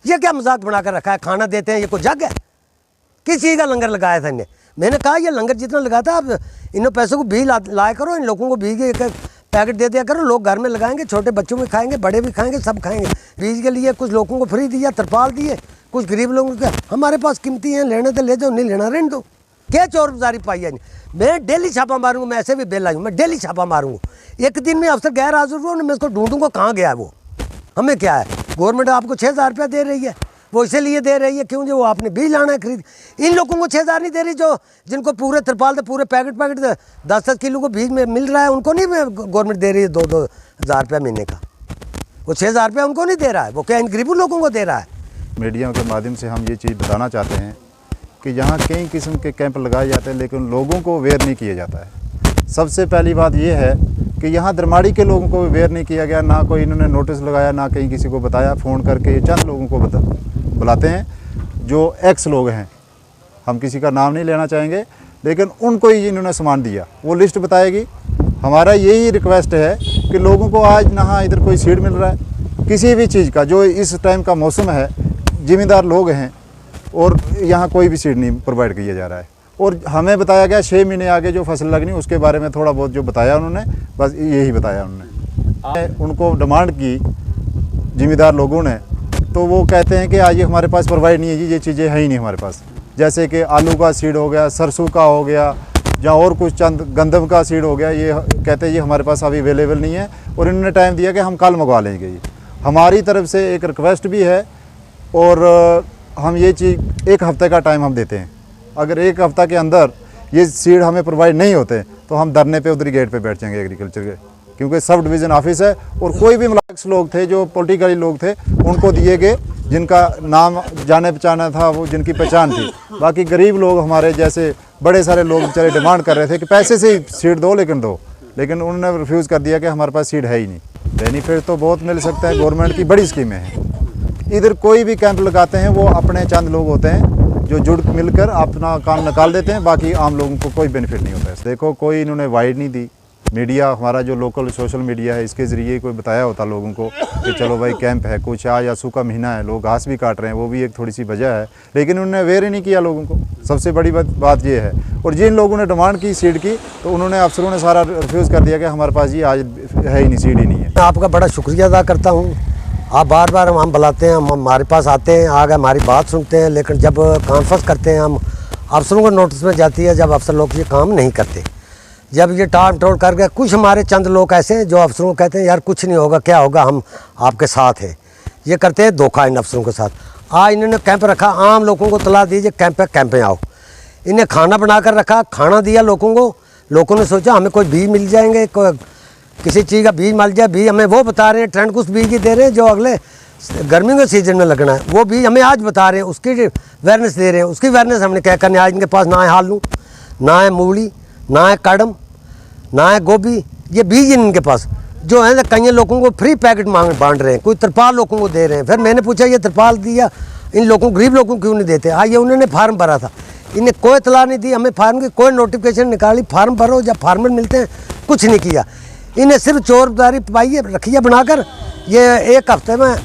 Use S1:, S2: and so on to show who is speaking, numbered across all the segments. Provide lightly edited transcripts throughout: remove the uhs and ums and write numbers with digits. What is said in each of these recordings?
S1: ये क्या मजाक बना कर रखा है, खाना देते हैं, ये कोई जग है? किस चीज़ का लंगर लगाया था इन्हें? मैंने कहा ये लंगर जितना लगाता है आप इन पैसों को बीज लाया करो, इन लोगों को बीज के एक पैकेट दे दिया करो, लोग घर में लगाएंगे, छोटे बच्चों में खाएंगे, बड़े भी खाएंगे, सब खाएंगे। बीज के लिए कुछ लोगों को फ्री दिया, तरपाल दिए, कुछ गरीब लोगों को। हमारे पास कीमती हैं, लेने तो ले जाओ, नहीं लेना रहने दो। क्या चोर बाजारी पाई है? मैं डेली छापा मारूंगा, मैं ऐसे भी बेला हूँ, मैं डेली छापा मारूंगा। एक दिन में अफसर गैर हाजिर हुआ, मैं इसको ढूंढूंगा कहाँ गया है वो। हमें क्या है, गवर्नमेंट आपको 6,000 रुपया दे रही है, वो इसीलिए दे रही है क्यों जो वो आपने बीज लाना है खरीद। इन लोगों को 6,000 नहीं दे रही, जो जिनको पूरे तिरपाल पूरे पैकेट 10-10 किलो को बीज में मिल रहा है, उनको नहीं गवर्नमेंट दे रही है 2-2 हज़ार रुपया महीने का। वो 6,000 रुपया उनको नहीं दे रहा है, वो क्या इन गरीबों लोगों को दे रहा है।
S2: मीडिया के माध्यम से हम ये चीज़ बताना चाहते हैं कि यहाँ कई किस्म के कैंप लगाए जाते हैं, लेकिन लोगों को अवेयर नहीं किया जाता है। सबसे पहली बात ये है कि यहाँ दरमाड़ी के लोगों को अवेयर नहीं किया गया, ना कोई इन्होंने नोटिस लगाया, ना कहीं किसी को बताया। फ़ोन करके चंद लोगों को बुलाते हैं जो एक्स लोग हैं, हम किसी का नाम नहीं लेना चाहेंगे, लेकिन उनको ही इन्होंने सामान दिया, वो लिस्ट बताएगी। हमारा यही रिक्वेस्ट है कि लोगों को आज ना इधर कोई सीड मिल रहा है किसी भी चीज़ का, जो इस टाइम का मौसम है, ज़िम्मेदार लोग हैं और यहाँ कोई भी सीड नहीं प्रोवाइड किया जा रहा है। और हमें बताया गया 6 महीने आगे जो फसल लगनी, उसके बारे में थोड़ा बहुत जो बताया उन्होंने, बस यही बताया उन्होंने। उनको डिमांड की ज़िम्मेदार लोगों ने, तो वो कहते हैं कि आज ये हमारे पास प्रोवाइड नहीं है जी, ये चीज़ें है ही नहीं हमारे पास। जैसे कि आलू का सीड हो गया, सरसों का हो गया, या और कुछ चंद गंदम का सीड हो गया, ये कहते हैं ये हमारे पास अभी अवेलेबल नहीं है। और इन्होंने टाइम दिया कि हम कल मंगवा लेंगे। ये हमारी तरफ से एक रिक्वेस्ट भी है, और हम ये चीज़ 1 हफ्ते का टाइम हम देते हैं। अगर 1 हफ्ता के अंदर ये सीड हमें प्रोवाइड नहीं होते तो हम धरने पे उधरी गेट पे बैठ जाएंगे एग्रीकल्चर के, क्योंकि सब डिवीज़न ऑफिस है। और कोई भी मुलाक़िस लोग थे जो पॉलिटिकली लोग थे, उनको दिए गए जिनका नाम जाने पहचाना था, वो जिनकी पहचान थी। बाकी गरीब लोग हमारे जैसे बड़े सारे लोग बेचारे डिमांड कर रहे थे कि पैसे से ही सीड दो, लेकिन उन्होंने रिफ्यूज़ कर दिया कि हमारे पास सीड है ही नहीं। बेनिफिट तो बहुत मिल सकता है, गवर्नमेंट की बड़ी स्कीमें हैं। इधर कोई भी कैंप लगाते हैं वो अपने चंद लोग होते हैं जो जुड़ मिलकर अपना काम निकाल देते हैं, बाकी आम लोगों को कोई बेनिफिट नहीं होता है। देखो, कोई इन्होंने वाइड नहीं दी। मीडिया हमारा जो लोकल सोशल मीडिया है, इसके ज़रिए कोई बताया होता लोगों को कि चलो भाई कैंप है, कुछ आज या सूखा महीना है, लोग घास भी काट रहे हैं, वो भी एक थोड़ी सी वजह है, लेकिन उन्होंने अवेयर ही नहीं किया लोगों को। सबसे बड़ी बात ये है। और जिन लोगों ने डिमांड की सीड की, तो उन्होंने अफसरों ने सारा रिफ्यूज़ कर दिया कि हमारे पास ये आज है ही नहीं, सीड ही नहीं है।
S1: मैं आपका बड़ा शुक्रिया अदा करता हूँ। आप बार बार हम बुलाते हैं, हम हमारे पास आते हैं, आगे हमारी बात सुनते हैं, लेकिन जब कॉन्फ्रेंस करते हैं हम अफसरों को नोटिस में जाती है, जब अफसर लोग ये काम नहीं करते, जब ये टाल टोल करके कुछ हमारे चंद लोग ऐसे हैं जो अफसरों को कहते हैं यार कुछ नहीं होगा, क्या होगा, हम आपके साथ हैं, ये करते हैं धोखा इन अफसरों के साथ। आज इन्होंने कैंप रखा, आम लोगों को तला दीजिए कैंप में आओ। इन्हें खाना बना कर रखा, खाना दिया लोगों को, लोगों ने सोचा हमें कोई बीज मिल जाएंगे, किसी चीज़ का बीज मिल जाए। बीज हमें वो बता रहे हैं, ट्रेंड कुछ बीज ही दे रहे हैं जो अगले गर्मियों के सीजन में लगना है, वो बीज हमें आज बता रहे हैं, उसकी अवेयरनेस दे रहे हैं। उसकी अवेयरनेस हमने क्या करनी, आज इनके पास ना है आलू, ना है मूली, ना है कड़म, ना है गोभी, ये बीज इनके पास जो है। कई लोगों को फ्री पैकेट बांट रहे हैं, कोई तिरपाल लोगों को दे रहे हैं। फिर मैंने पूछा ये तिरपाल दिया इन लोगों को, गरीब लोगों को क्यों नहीं देते? आइए, उन्होंने फार्म भरा था, इन्हें कोई इतला नहीं दी, हमें फार्म की कोई नोटिफिकेशन निकाली, फार्म भरो, जब फार्मर मिलते हैं, कुछ नहीं किया। इन्हें सिर्फ चोरदारी पाई है, रखी है बनाकर। ये 1 हफ्ते में,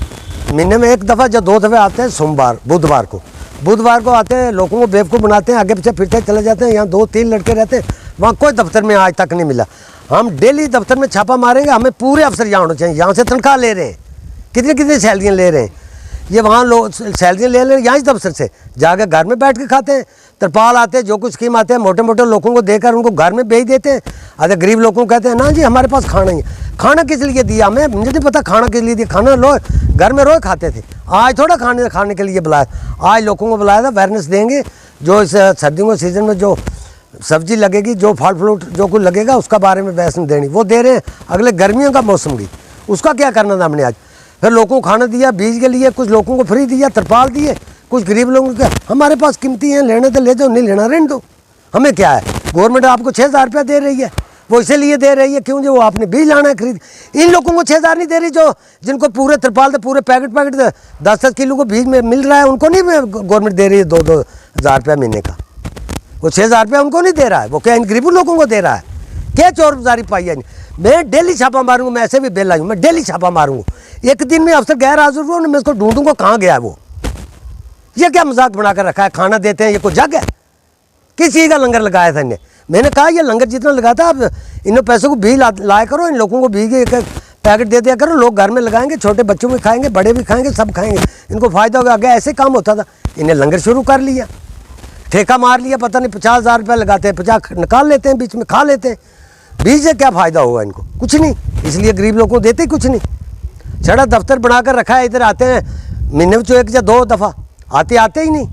S1: महीने में 1 दफ़ा या 2 दफ़े आते हैं, सोमवार बुधवार को आते हैं, लोगों को बेवकूफ़ बनाते हैं, आगे पीछे फिरते चले जाते हैं। यहाँ 2-3 लड़के रहते हैं, वहाँ कोई दफ्तर में आज तक नहीं मिला। हम डेली दफ्तर में छापा मारेंगे, हमें पूरे अफसर यहाँ होने चाहिए। यहाँ से तनख्वाह ले रहे हैं, कितनी सैलरियाँ ले रहे हैं, ये वहाँ लोग सैलरियाँ ले रहे हैं, यहाँ ही दफ्तर से जाकर घर में बैठ के खाते हैं। तिरपाल आते हैं, जो कुछ स्कीम आते हैं, मोटे मोटे लोगों को देकर उनको घर में भेज देते हैं। अरे गरीब लोगों को कहते हैं ना जी हमारे पास खाना ही है। खाना किस लिए दिया हमें, मुझे नहीं पता खाना किस लिए दिया। खाना लोग घर में रोज़ खाते थे, आज थोड़ा खाने के लिए बुलाया। आज लोगों को बुलाया था, अवेयरनेस देंगे। जो इस सर्दियों के सीज़न में जो सब्जी लगेगी, जो फल फ्रूट जो कुछ लगेगा, उसका बारे में बहस देनी, वो दे रहे हैं। अगले गर्मियों का मौसम भी, उसका क्या करना था हमने आज। फिर लोगों को खाना दिया, बीज के लिए कुछ लोगों को फ्री दिया, तिरपाल दिए, कुछ गरीब लोगों को। हमारे पास कीमती हैं, लेने तो ले जाओ, नहीं लेना रहने दो। हमें क्या है, गवर्नमेंट आपको 6,000 रुपया दे रही है, वो इसीलिए दे रही है क्यों जो वो आपने बीज लाना है खरीद। इन लोगों को 6,000 नहीं दे रही, जो जिनको पूरे तिरपाल पूरे पैकेट 10-10 किलो को बीज में मिल रहा है, उनको नहीं गवर्नमेंट दे रही है 2-2 हज़ार रुपया महीने का। वो 6,000 रुपया उनको नहीं दे रहा है, वो क्या इन गरीबों लोगों को दे रहा है? क्या चोर बाजारी पाई है? मैं डेली छापा मारूंगा, मैं ऐसे भी बेला हूँ, मैं डेली छापा मारूंगा। एक दिन में अफसर गैर हाजिर हुआ, मैं इसको ढूंढूंगा कहाँ गया है वो। ये क्या मजाक बनाकर रखा है, खाना देते हैं, ये कोई जग है? किस चीज़ का लंगर लगाया था इन्हें? मैंने कहा ये लंगर जितना लगाता आप इन पैसों को भी लाया करो, इन लोगों को भी एक पैकेट दे दिया करो, लोग घर में लगाएंगे, छोटे बच्चों भी खाएंगे, बड़े भी खाएंगे, सब खाएंगे, इनको फ़ायदा होगा। आगे ऐसे काम होता था, इन्हें लंगर शुरू कर लिया, ठेका मार लिया, पता नहीं 50,000 रुपये लगाते हैं, 50 निकाल लेते हैं, बीच में खा लेते हैं। बीच से क्या फ़ायदा होगा इनको? कुछ नहीं। इसलिए गरीब लोगों को देते कुछ नहीं। छड़ा दफ्तर बनाकर रखा है, इधर आते हैं महीने में 1 या 2 दफ़ा, आते ही नहीं।